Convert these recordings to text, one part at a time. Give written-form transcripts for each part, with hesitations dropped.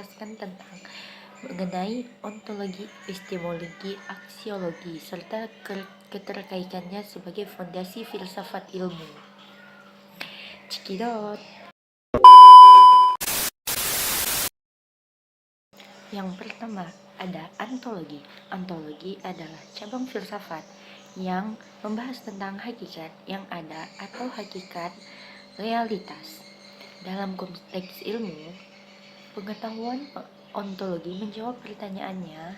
menjelaskan tentang mengenai ontologi, epistemologi, aksiologi, serta keterkaitannya sebagai fondasi filsafat ilmu. Cikidot. Yang pertama ada ontologi. Ontologi adalah cabang filsafat yang membahas tentang hakikat yang ada atau hakikat realitas. Dalam konteks ilmu, pengetahuan ontologi menjawab pertanyaannya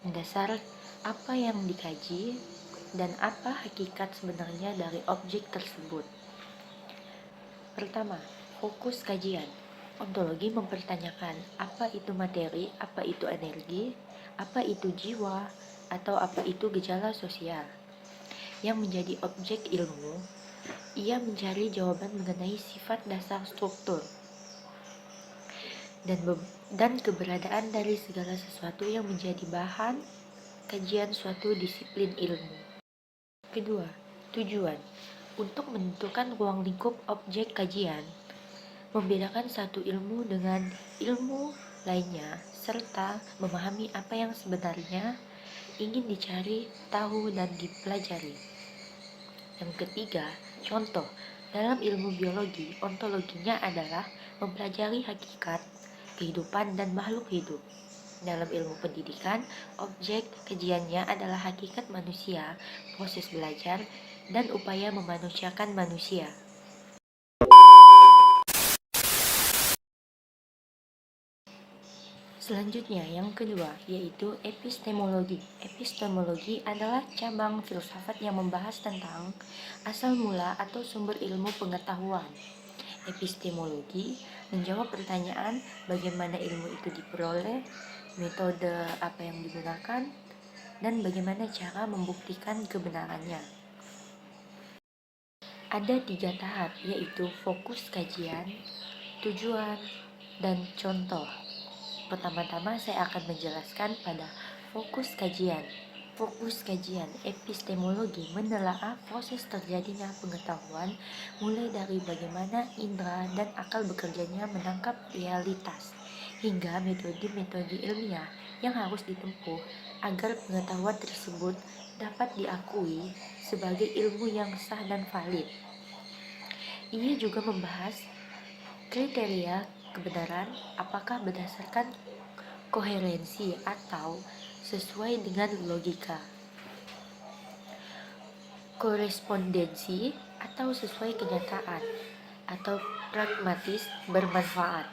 mendasar apa yang dikaji dan apa hakikat sebenarnya dari objek tersebut. Pertama, fokus kajian. Ontologi mempertanyakan apa itu materi, apa itu energi, apa itu jiwa, atau apa itu gejala sosial. Yang menjadi objek ilmu, ia mencari jawaban mengenai sifat dasar struktur dan keberadaan dari segala sesuatu yang menjadi bahan kajian suatu disiplin ilmu. Kedua, tujuan. Untuk menentukan ruang lingkup objek kajian, membedakan satu ilmu dengan ilmu lainnya, serta memahami apa yang sebenarnya ingin dicari, tahu, dan dipelajari. Yang ketiga, contoh. Dalam ilmu biologi, ontologinya adalah mempelajari hakikat, kehidupan, dan makhluk hidup. Dalam ilmu pendidikan, objek kajiannya adalah hakikat manusia, proses belajar, dan upaya memanusiakan manusia. Selanjutnya, yang kedua, yaitu epistemologi. Epistemologi adalah cabang filsafat yang membahas tentang asal mula atau sumber ilmu pengetahuan. Epistemologi menjawab pertanyaan bagaimana ilmu itu diperoleh, metode apa yang digunakan, dan bagaimana cara membuktikan kebenarannya. Ada 3 tahap, yaitu fokus kajian, tujuan, dan contoh. Pertama-tama saya akan menjelaskan pada fokus kajian. Fokus kajian epistemologi menelaah proses terjadinya pengetahuan mulai dari bagaimana indera dan akal bekerjanya menangkap realitas hingga metode-metode ilmiah yang harus ditempuh agar pengetahuan tersebut dapat diakui sebagai ilmu yang sah dan valid. Ia juga membahas kriteria kebenaran, apakah berdasarkan koherensi atau sesuai dengan logika, korespondensi atau sesuai kenyataan, atau pragmatis bermanfaat.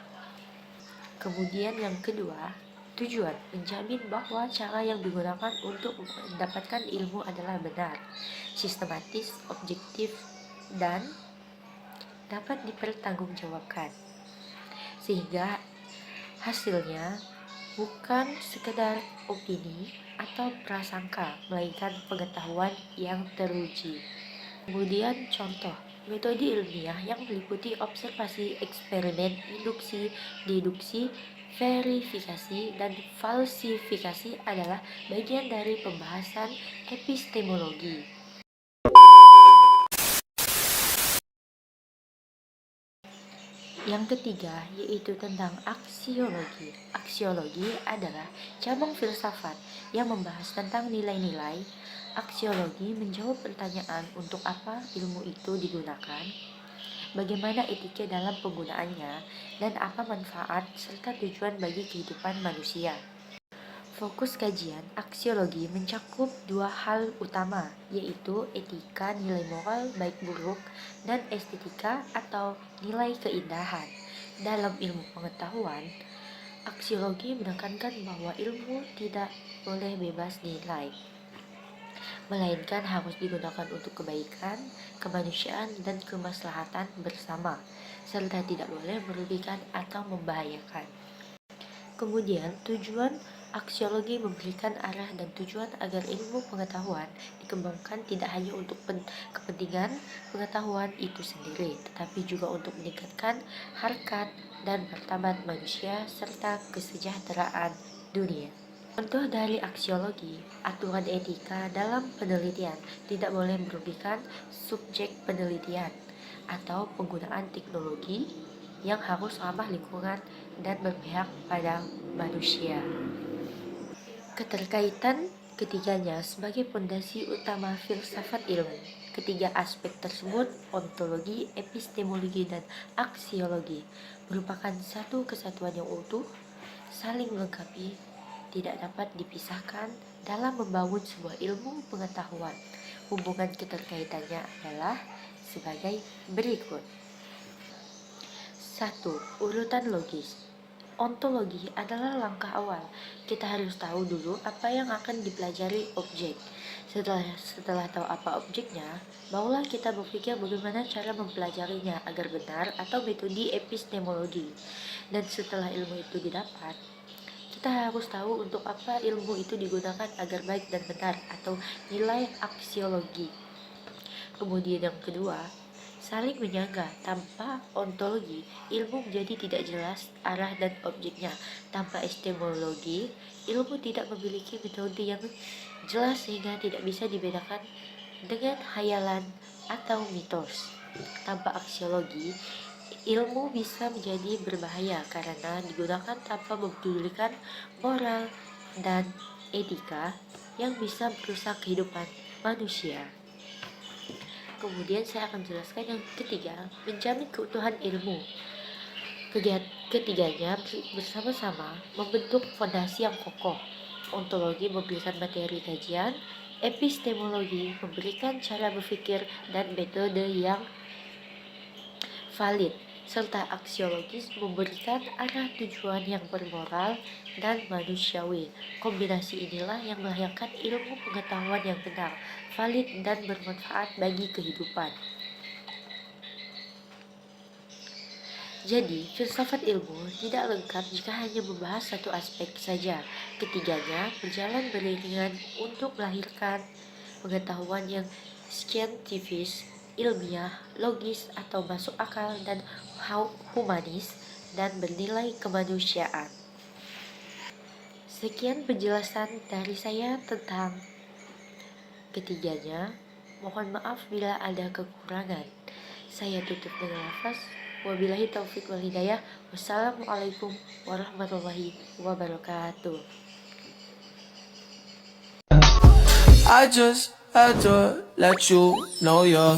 Kemudian yang kedua, tujuan menjamin bahwa cara yang digunakan untuk mendapatkan ilmu adalah benar, sistematis, objektif, dan dapat dipertanggungjawabkan, sehingga hasilnya bukan sekedar opini atau prasangka, melainkan pengetahuan yang teruji. Kemudian contoh, metode ilmiah yang meliputi observasi, eksperimen, induksi, deduksi, verifikasi, dan falsifikasi adalah bagian dari pembahasan epistemologi. Yang ketiga, yaitu tentang aksiologi. Aksiologi adalah cabang filsafat yang membahas tentang nilai-nilai. Aksiologi menjawab pertanyaan untuk apa ilmu itu digunakan, bagaimana etika dalam penggunaannya, dan apa manfaat serta tujuan bagi kehidupan manusia. Fokus kajian aksiologi mencakup 2 hal utama, yaitu etika nilai moral baik buruk dan estetika atau nilai keindahan. Dalam ilmu pengetahuan, aksiologi menekankan bahwa ilmu tidak boleh bebas nilai, melainkan harus digunakan untuk kebaikan, kemanusiaan, dan kemaslahatan bersama, serta tidak boleh merugikan atau membahayakan. Kemudian, tujuan aksiologi memberikan arah dan tujuan agar ilmu pengetahuan dikembangkan tidak hanya untuk kepentingan pengetahuan itu sendiri, tetapi juga untuk meningkatkan harkat dan martabat manusia serta kesejahteraan dunia. Contoh dari aksiologi, aturan etika dalam penelitian tidak boleh merugikan subjek penelitian, atau penggunaan teknologi yang harus ramah lingkungan dan berpihak pada manusia. Keterkaitan ketiganya sebagai fondasi utama filsafat ilmu. Ketiga aspek tersebut, ontologi, epistemologi, dan aksiologi, merupakan satu kesatuan yang utuh, saling melengkapi, tidak dapat dipisahkan dalam membangun sebuah ilmu pengetahuan. Hubungan keterkaitannya adalah sebagai berikut. 1. Urutan logis. Ontologi adalah langkah awal. Kita harus tahu dulu apa yang akan dipelajari objek. Setelah tahu apa objeknya, barulah kita berpikir bagaimana cara mempelajarinya agar benar atau metode epistemologi. Dan setelah ilmu itu didapat, kita harus tahu untuk apa ilmu itu digunakan agar baik dan benar atau nilai aksiologi. Kemudian yang kedua, saling menyangga. Tanpa ontologi, ilmu menjadi tidak jelas arah dan objeknya. Tanpa epistemologi, ilmu tidak memiliki metode yang jelas sehingga tidak bisa dibedakan dengan hayalan atau mitos. Tanpa aksiologi, ilmu bisa menjadi berbahaya karena digunakan tanpa mempedulikan moral dan etika yang bisa merusak kehidupan manusia. Kemudian saya akan jelaskan yang ketiga, menjamin keutuhan ilmu. Ketiganya bersama-sama membentuk fondasi yang kokoh. Ontologi memberikan materi kajian, epistemologi memberikan cara berpikir dan metode yang valid, serta aksiologis memberikan arah tujuan yang bermoral dan manusiawi. Kombinasi inilah yang melahirkan ilmu pengetahuan yang benar, valid, dan bermanfaat bagi kehidupan. Jadi, filsafat ilmu tidak lengkap jika hanya membahas satu aspek saja. Ketiganya berjalan beriringan untuk melahirkan pengetahuan yang saintifis, ilmiah, logis atau masuk akal dan humanis dan bernilai kemanusiaan. Sekian penjelasan dari saya tentang ketiganya. Mohon maaf bila ada kekurangan. Saya tutup dengan lafaz wabillahi taufiq wal hidayah. Wassalamualaikum warahmatullahi wabarakatuh. I just had to let you know you're